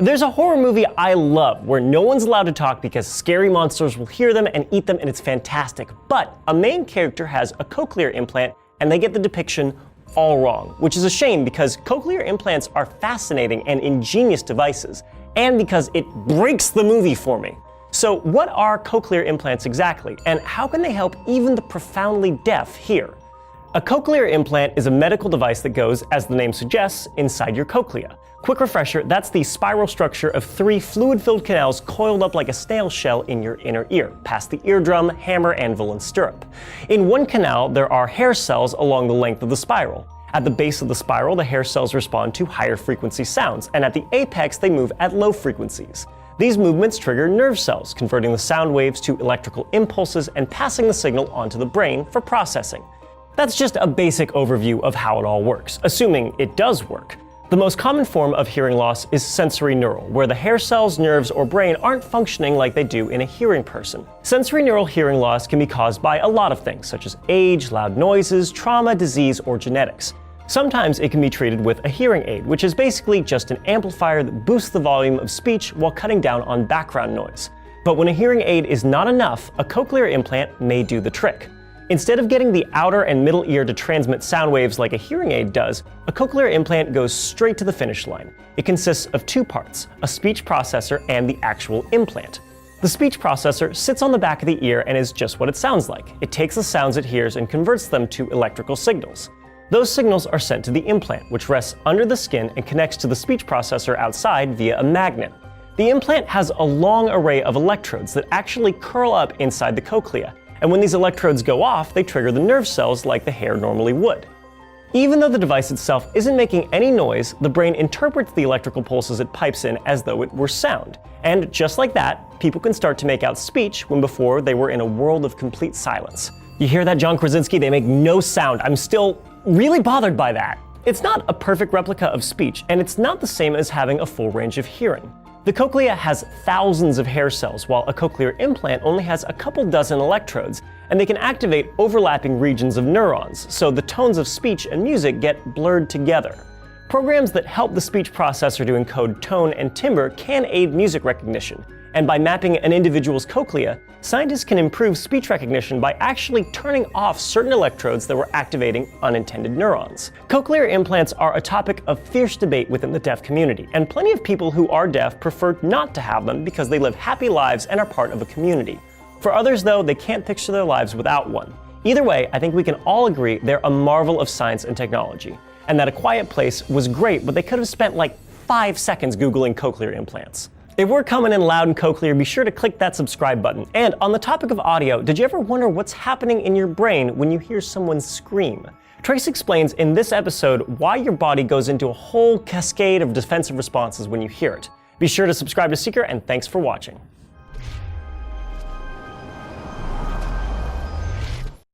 There's a horror movie I love where no one's allowed to talk because scary monsters will hear them and eat them, and it's fantastic. But a main character has a cochlear implant and they get the depiction all wrong, which is a shame because cochlear implants are fascinating and ingenious devices, and because it breaks the movie for me. So what are cochlear implants exactly, and how can they help even the profoundly deaf hear? A cochlear implant is a medical device that goes, as the name suggests, inside your cochlea. Quick refresher, that's the spiral structure of 3 fluid-filled canals coiled up like a snail shell in your inner ear, past the eardrum, hammer, anvil, and stirrup. In one canal, there are hair cells along the length of the spiral. At the base of the spiral, the hair cells respond to higher frequency sounds, and at the apex, they move at low frequencies. These movements trigger nerve cells, converting the sound waves to electrical impulses and passing the signal onto the brain for processing. That's just a basic overview of how it all works, assuming it does work. The most common form of hearing loss is sensory neural, where the hair cells, nerves, or brain aren't functioning like they do in a hearing person. Sensory neural hearing loss can be caused by a lot of things, such as age, loud noises, trauma, disease, or genetics. Sometimes it can be treated with a hearing aid, which is basically just an amplifier that boosts the volume of speech while cutting down on background noise. But when a hearing aid is not enough, a cochlear implant may do the trick. Instead of getting the outer and middle ear to transmit sound waves like a hearing aid does, a cochlear implant goes straight to the finish line. It consists of 2 parts, a speech processor and the actual implant. The speech processor sits on the back of the ear and is just what it sounds like. It takes the sounds it hears and converts them to electrical signals. Those signals are sent to the implant, which rests under the skin and connects to the speech processor outside via a magnet. The implant has a long array of electrodes that actually curl up inside the cochlea, and when these electrodes go off, they trigger the nerve cells like the hair normally would. Even though the device itself isn't making any noise, the brain interprets the electrical pulses it pipes in as though it were sound. And just like that, people can start to make out speech when before they were in a world of complete silence. You hear that, John Krasinski? They make no sound. I'm still really bothered by that. It's not a perfect replica of speech, and it's not the same as having a full range of hearing. The cochlea has thousands of hair cells, while a cochlear implant only has a couple dozen electrodes, and they can activate overlapping regions of neurons, so the tones of speech and music get blurred together. Programs that help the speech processor to encode tone and timbre can aid music recognition, and by mapping an individual's cochlea, scientists can improve speech recognition by actually turning off certain electrodes that were activating unintended neurons. Cochlear implants are a topic of fierce debate within the deaf community, and plenty of people who are deaf prefer not to have them because they live happy lives and are part of a community. For others, though, they can't picture their lives without one. Either way, I think we can all agree they're a marvel of science and technology, and that A Quiet Place was great, but they could have spent like 5 seconds Googling cochlear implants. If we're coming in loud and cochlear, be sure to click that subscribe button. And on the topic of audio, did you ever wonder what's happening in your brain when you hear someone scream? Trace explains in this episode why your body goes into a whole cascade of defensive responses when you hear it. Be sure to subscribe to Seeker, and thanks for watching.